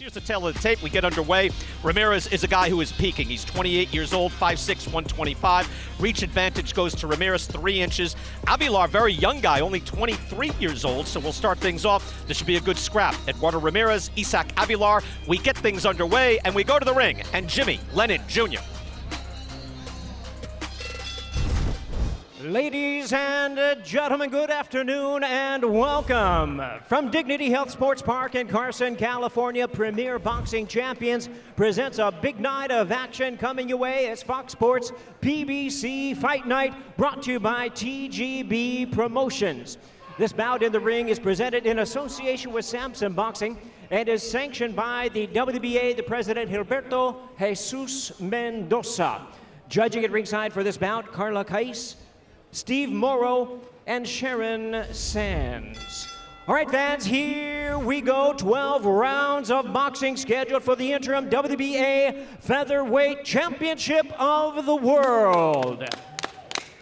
Here's the tail of the tape. We get underway. Ramirez is a guy who is peaking. He's 28 years old, 5'6", 125. Reach advantage goes to Ramirez, 3 inches. Avelar, very young guy, only 23 years old, so we'll start things off. This should be a good scrap. Eduardo Ramirez, Isaac Avelar. We get things underway, and we go to the ring. And Jimmy Lennon Jr. Ladies and gentlemen, good afternoon and welcome. From Dignity Health Sports Park in Carson, California, Premier Boxing Champions presents a big night of action coming your way. It's Fox Sports PBC Fight Night, brought to you by TGB Promotions. This bout in the ring is presented in association with Samson Boxing and is sanctioned by the WBA, the president, Gilberto Jesus Mendoza. Judging at ringside for this bout, Carla Cais, Steve Morrow, and Sharon Sands. All right, fans, here we go. 12 rounds of boxing scheduled for the interim WBA Featherweight Championship of the World.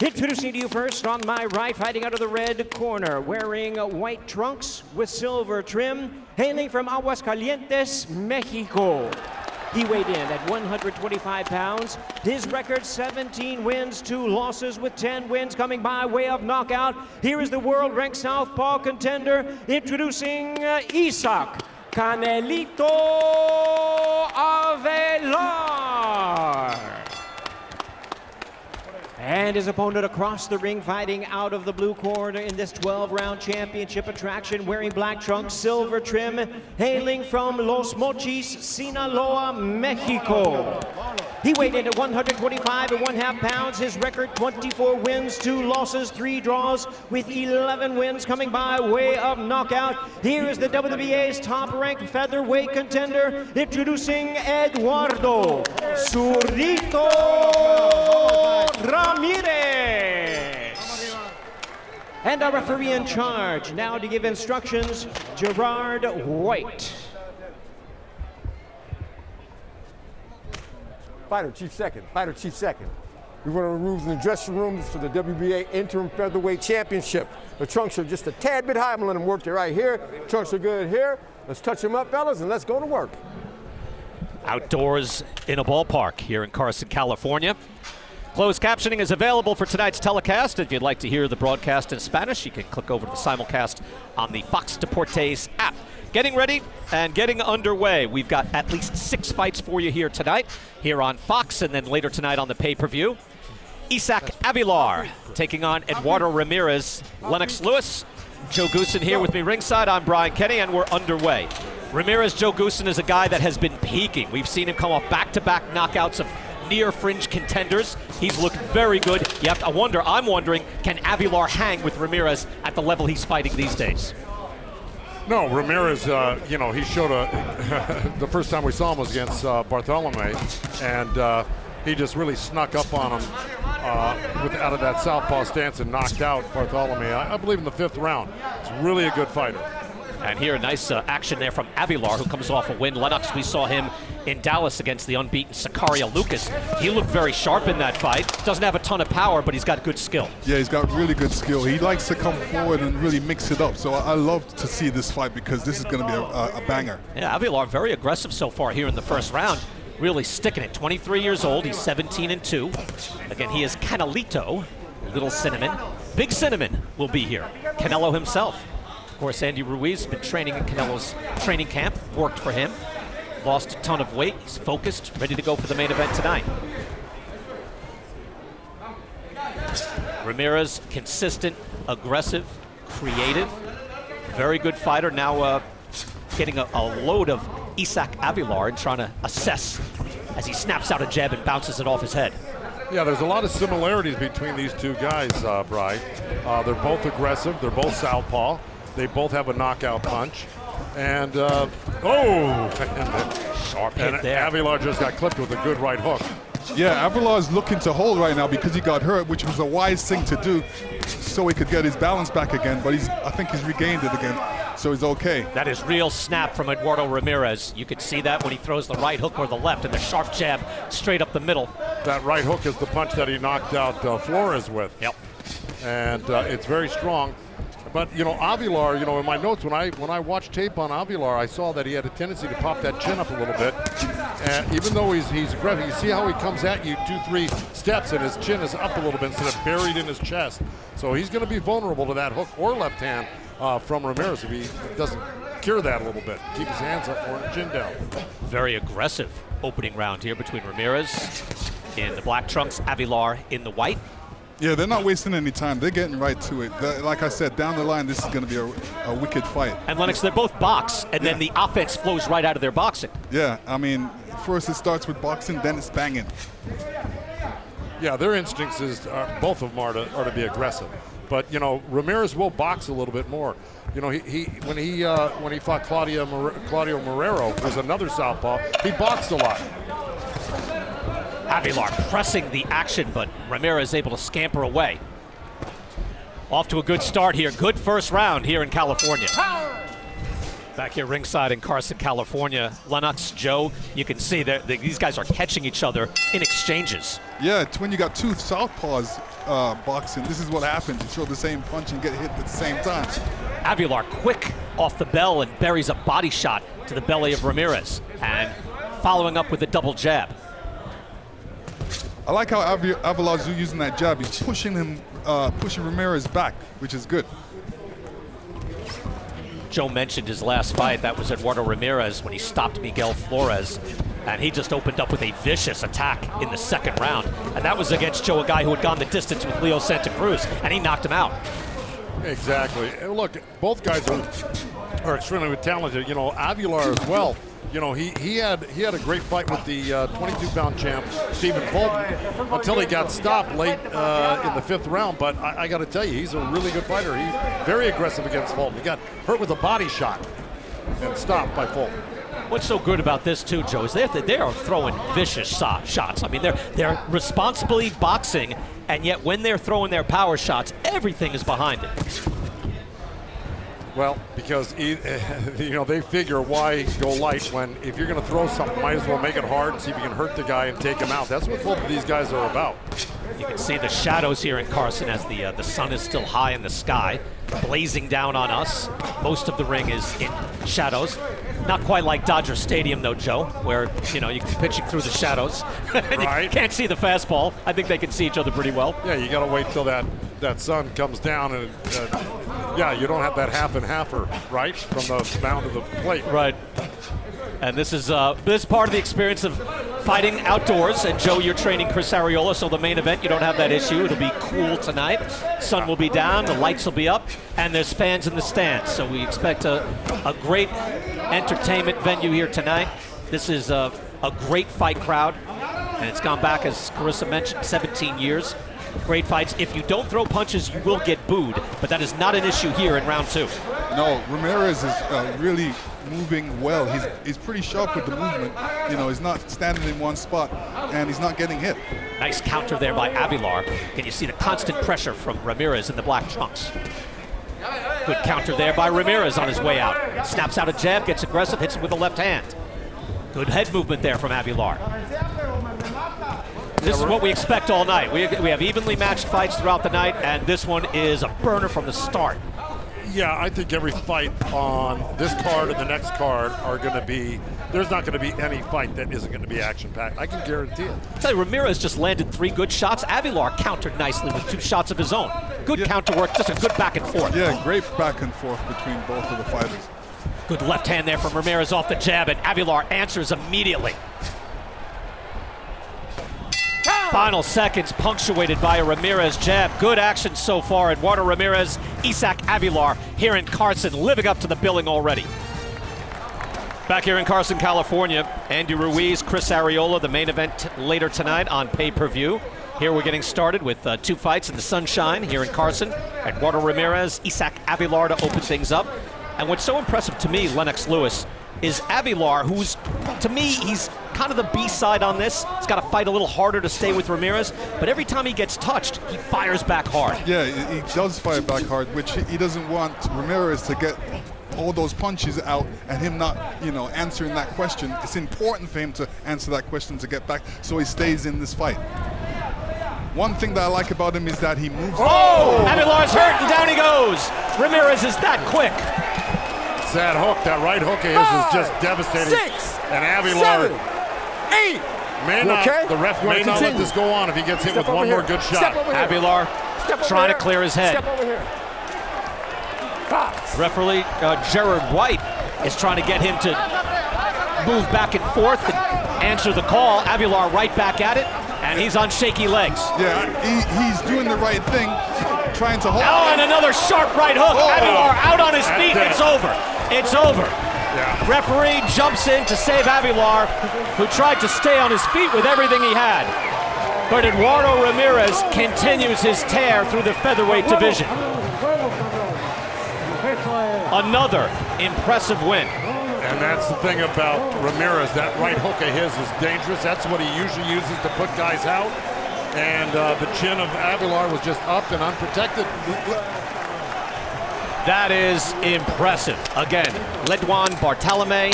Introducing to you first on my right, fighting out of the red corner, wearing white trunks with silver trim, hailing from Aguascalientes, Mexico. He weighed in at 125 pounds. His record, 17 wins, 2 losses, with 10 wins coming by way of knockout. Here is the world-ranked southpaw contender, introducing Isaac Canelito Avelar. And his opponent across the ring, fighting out of the blue corner in this 12-round championship attraction, wearing black trunks, silver trim, hailing from Los Mochis, Sinaloa, Mexico. He weighed in at 125 1/2 pounds. His record, 24 wins, 2 losses, 3 draws, with 11 wins coming by way of knockout. Here is the WBA's top-ranked featherweight contender, introducing Eduardo Zurdito Ramirez. And our referee in charge now to give instructions, Gerard White. Fighter chief second, fighter chief second. We run the rules in the dressing rooms for the WBA Interim Featherweight Championship. The trunks are just a tad bit high. I'm gonna let them work it right here. Trunks are good here. Let's touch them up, fellas, and let's go to work. Outdoors in a ballpark here in Carson, California. Closed captioning is available for tonight's telecast. If you'd like to hear the broadcast in Spanish, you can click over to the simulcast on the Fox Deportes app. Getting ready and getting underway. We've got at least 6 fights for you here tonight, here on Fox, and then later tonight on the pay-per-view. Isaac Avelar taking on Eduardo Ramirez. Lennox Lewis, Joe Goosen here with me ringside. I'm Brian Kenny, and we're underway. Ramirez, Joe Goosen, is a guy that has been peaking. We've seen him come off back-to-back knockouts of near-fringe contenders. He's looked very good. I'm wondering, can Avelar hang with Ramirez at the level he's fighting these days? No, Ramirez, he showed the first time we saw him was against Bartolome, and he just really snuck up on him out of that southpaw stance and knocked out Bartolome, I believe, in the 5th round. He's really a good fighter. And here, nice action there from Avelar, who comes off a win. Lennox, we saw him in Dallas against the unbeaten Sicario Lucas. He looked very sharp in that fight. Doesn't have a ton of power, but he's got good skill. Yeah, he's got really good skill. He likes to come forward and really mix it up. So I love to see this fight because this is going to be a banger. Yeah, Avelar very aggressive so far here in the first round. Really sticking it. 23 years old. He's 17-2. Again, he is Canelito, Little Cinnamon. Big Cinnamon will be here. Canelo himself. Of course, Andy Ruiz has been training in Canelo's training camp, worked for him, lost a ton of weight. He's focused, ready to go for the main event tonight. Ramirez, consistent, aggressive, creative, very good fighter. Now getting a load of Isaac Avelar and trying to assess as he snaps out a jab and bounces it off his head. Yeah, there's a lot of similarities between these two guys, Bri. They're both aggressive. They're both southpaw. They both have a knockout punch. And, sharp hit there. Avelar just got clipped with a good right hook. Yeah, Avelar is looking to hold right now because he got hurt, which was a wise thing to do so he could get his balance back again, but I think he's regained it again, so he's okay. That is real snap from Eduardo Ramirez. You could see that when he throws the right hook or the left, and the sharp jab straight up the middle. That right hook is the punch that he knocked out Flores with. Yep. And it's very strong. But Avelar, in my notes when I watched tape on Avelar, I saw that he had a tendency to pop that chin up a little bit. And even though he's aggressive, you see how he comes at you 2-3 steps and his chin is up a little bit instead of buried in his chest. So he's going to be vulnerable to that hook or left hand from Ramirez if he doesn't cure that a little bit. Keep his hands up or chin down. Very aggressive opening round here between Ramirez in the black trunks, Avelar in the white. Yeah, they're not wasting any time. They're getting right to it. Like I said, down the line, this is going to be a wicked fight. And Lennox, they're both box, and then the offense flows right out of their boxing. Yeah, I mean, first it starts with boxing, then it's banging. Yeah, their instincts both of them are to be aggressive. But Ramirez will box a little bit more. When he fought Claudio Marrero, was another southpaw. He boxed a lot. Avelar pressing the action, but Ramirez able to scamper away. Off to a good start here. Good first round here in California. Back here ringside in Carson, California. Lennox, Joe, you can see that these guys are catching each other in exchanges. Yeah, it's when you got two southpaws boxing. This is what happens. You throw the same punch and get hit at the same time. Avelar quick off the bell and buries a body shot to the belly of Ramirez. And following up with a double jab. I like how Avelar's using that jab. He's pushing Ramirez back, which is good. Joe mentioned his last fight. That was Eduardo Ramirez when he stopped Miguel Flores. And he just opened up with a vicious attack in the second round. And that was against Joe, a guy who had gone the distance with Leo Santa Cruz, and he knocked him out. Exactly. And look, both guys are extremely talented. Avelar as well. He had a great fight with the 22-pound champ, Stephen Fulton, until he got stopped late in the 5th round. But I got to tell you, he's a really good fighter. He's very aggressive against Fulton. He got hurt with a body shot and stopped by Fulton. What's so good about this too, Joe, is they are throwing vicious shots. I mean, they're responsibly boxing, and yet when they're throwing their power shots, everything is behind it. Well, because they figure why go light when if you're going to throw something, might as well make it hard and see if you can hurt the guy and take him out. That's what both of these guys are about. You can see the shadows here in Carson as the sun is still high in the sky, blazing down on us. Most of the ring is in shadows. Not quite like Dodger Stadium, though, Joe, where you can be pitching through the shadows. And right. You can't see the fastball. I think they can see each other pretty well. Yeah, you got to wait till that sun comes down and. You don't have that half and halfer, right, from the mound to the plate. Right. And this is part of the experience of fighting outdoors. And, Joe, you're training Chris Arreola, so the main event, you don't have that issue. It'll be cool tonight. Sun will be down, the lights will be up, and there's fans in the stands. So we expect a great entertainment venue here tonight. This is a great fight crowd, and it's gone back, as Carissa mentioned, 17 years. Great fights. If you don't throw punches, you will get booed, but that is not an issue here in round 2. No, Ramirez is really moving well. He's pretty sharp with the movement. He's not standing in one spot, and he's not getting hit. Nice counter there by Avelar. Can you see the constant pressure from Ramirez in the black trunks? Good counter there by Ramirez on his way out. Snaps out a jab, gets aggressive, hits him with the left hand. Good head movement there from Avelar. This is what we expect all night. We have evenly matched fights throughout the night, and this one is a burner from the start. Yeah, I think every fight on this card and the next card are going to be, there's not going to be any fight that isn't going to be action-packed. I can guarantee it. I tell you, Ramirez just landed 3 good shots. Avelar countered nicely with 2 shots of his own. Good counter work, just a good back and forth. Yeah, great back and forth between both of the fighters. Good left hand there from Ramirez off the jab, and Avelar answers immediately. Final seconds punctuated by a Ramirez jab. Good action so far. Eduardo Ramirez, Isaac Avelar here in Carson, living up to the billing already. Back here in Carson, California, Andy Ruiz, Chris Arreola, the main event later tonight on pay-per-view. Here we're getting started with 2 fights in the sunshine here in Carson. Eduardo Ramirez, Isaac Avelar to open things up. And what's so impressive to me, Lennox Lewis, is Avelar, who's, to me, he's kind of the B-side on this. He's got to fight a little harder to stay with Ramirez, but every time he gets touched, he fires back hard. Yeah, he does fire back hard, which he doesn't want Ramirez to get all those punches out and him not, answering that question. It's important for him to answer that question to get back so he stays in this fight. One thing that I like about him is that he moves. Oh! Avelar's hurt, and down he goes. Ramirez is that quick. That hook, that right hook of his is just devastating. 6, and Avelar 7, 8. the ref may not let this go on if he gets hit with one more good shot. Avelar trying to clear his head. Step over here. 5. Referee Gerard White is trying to get him to move back and forth and answer the call. Avelar right back at it, and he's on shaky legs. Yeah, he's doing the right thing, trying to hold. Oh, and another sharp right hook. Avelar out on his feet. It's over. It's over. Yeah. Referee jumps in to save Avelar, who tried to stay on his feet with everything he had. But Eduardo Ramirez continues his tear through the featherweight division. Another impressive win. And that's the thing about Ramirez. That right hook of his is dangerous. That's what he usually uses to put guys out. And the chin of Avelar was just up and unprotected. That is impressive. Again, Ledwan Bartolome,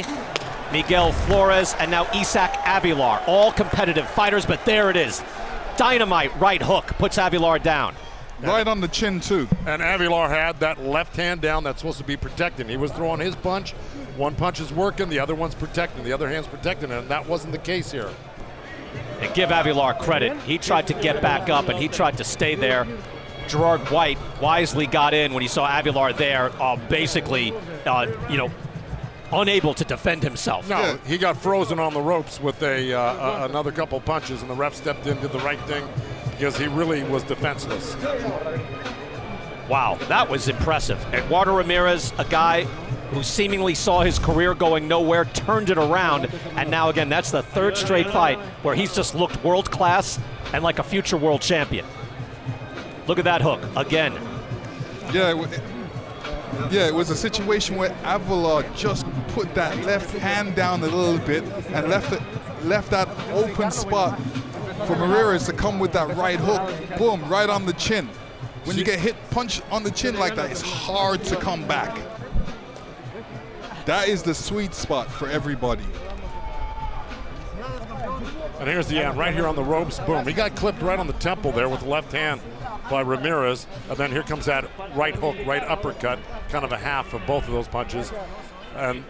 Miguel Flores, and now Isaac Avelar. All competitive fighters, but there it is. Dynamite right hook puts Avelar down. Right on the chin, too. And Avelar had that left hand down that's supposed to be protecting. He was throwing his punch. One punch is working, the other one's protecting. The other hand's protecting, and that wasn't the case here. And give Avelar credit. He tried to get back up, and he tried to stay there. Gerard White wisely got in when he saw Avelar there, basically, unable to defend himself. No, he got frozen on the ropes with another couple punches, and the ref stepped in, did the right thing, because he really was defenseless. Wow, that was impressive. Eduardo Ramirez, a guy who seemingly saw his career going nowhere, turned it around, and now again, that's the third straight fight where he's just looked world class and like a future world champion. Look at that hook again. Yeah, it was a situation where Avelar just put that left hand down a little bit and left that open spot for Ramirez to come with that right hook. Boom, right on the chin. When you get hit, punch on the chin like that, it's hard to come back. That is the sweet spot for everybody. And here's the end, right here on the ropes, boom. He got clipped right on the temple there with the left hand by Ramirez, and then here comes that right hook, right uppercut, kind of a half of both of those punches. And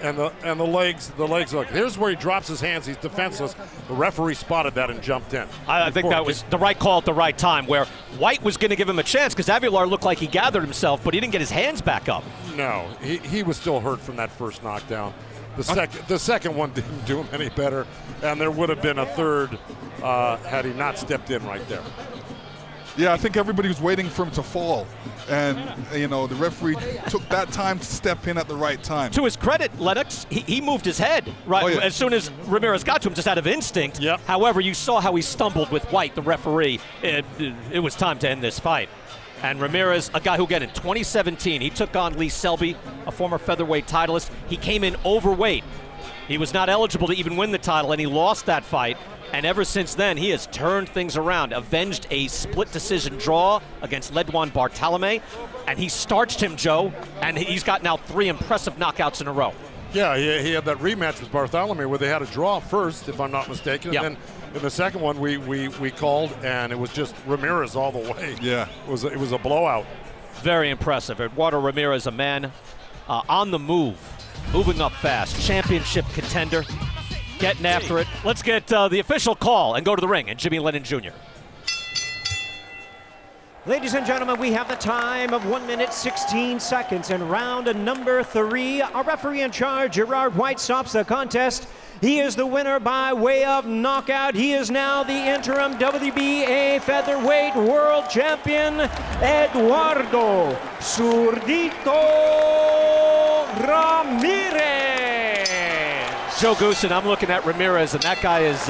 the legs, look, here's where he drops his hands, he's defenseless. The referee spotted that and jumped in. I think that was the right call at the right time, where White was going to give him a chance because Avelar looked like he gathered himself, but he didn't get his hands back up. No, he was still hurt from that first knockdown. The second one didn't do him any better, and there would have been a third had he not stepped in right there. Yeah, I think everybody was waiting for him to fall, and the referee took that time to step in at the right time. To his credit, Lennox, he moved his head right as soon as Ramirez got to him, just out of instinct. Yep. However, you saw how he stumbled with White, the referee. It was time to end this fight. And Ramirez, a guy who, again, in 2017, he took on Lee Selby, a former featherweight titleist. He came in overweight. He was not eligible to even win the title, and he lost that fight. And ever since then, he has turned things around, avenged a split decision draw against Ledwan Bartolome, and he starched him, Joe, and he's got now 3 impressive knockouts in a row. Yeah, he had that rematch with Bartolome where they had a draw first, if I'm not mistaken, Yep. and then in the second one we called, and it was just Ramirez all the way. Yeah. It was a blowout. Very impressive. Eduardo Ramirez, a man on the move, moving up fast, championship contender, getting after it. Let's get the official call and go to the ring, and Jimmy Lennon Jr. Ladies and gentlemen, we have the time of 1 minute 16 seconds in round number 3. Our referee in charge, Gerard White, stops the contest. He is the winner by way of knockout. He is now the interim WBA Featherweight World Champion, Eduardo Zurdito Ramirez. Joe Goosen, I'm looking at Ramirez, and that guy is,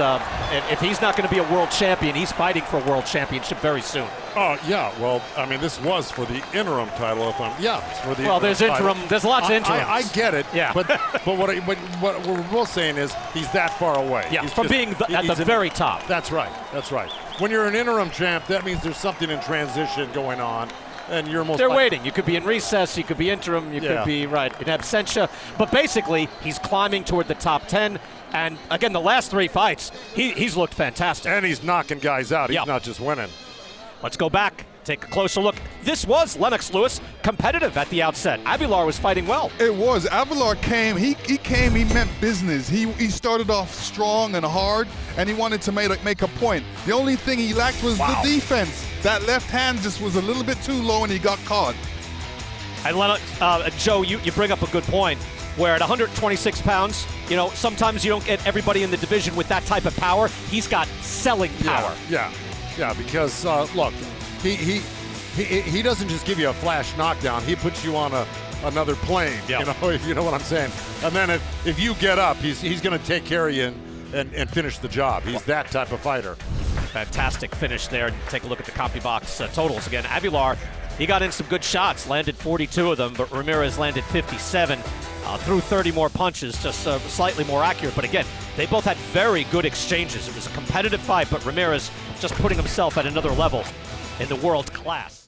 if he's not going to be a world champion, he's fighting for a world championship very soon. Oh, yeah. Well, I mean, this was for the interim title. It's for the Well, there's interim. There's lots of interims. I get it. Yeah. But what we're both saying is he's that far away. Yeah, He's from being at the very top. That's right. That's right. When you're an interim champ, that means there's something in transition going on. And you're most They're waiting. You could be in recess, you could be interim, you could be in absentia. But basically, he's climbing toward the top 10. And again, the last 3 fights, he's looked fantastic. And he's knocking guys out. He's not just winning. Let's go back take a closer look. This was Lennox Lewis, competitive at the outset. Avelar was fighting well. It was. Avelar came, he meant business. He started off strong and hard, and he wanted to make a point. The only thing he lacked was the defense. That left hand just was a little bit too low, and he got caught. And Lennox, Joe, you bring up a good point, where at 126 pounds, you know, sometimes you don't get everybody in the division with that type of power. He's got selling power. Yeah, because, look, he doesn't just give you a flash knockdown. He puts you on another plane, you know what I'm saying? And then if you get up, he's going to take care of you and finish the job. He's that type of fighter. Fantastic finish there. Take a look at the copy box totals again. Avelar, he got in some good shots, landed 42 of them, but Ramirez landed 57. Threw 30 more punches, just slightly more accurate. But again, they both had very good exchanges. It was a competitive fight, but Ramirez just putting himself at another level in the world class.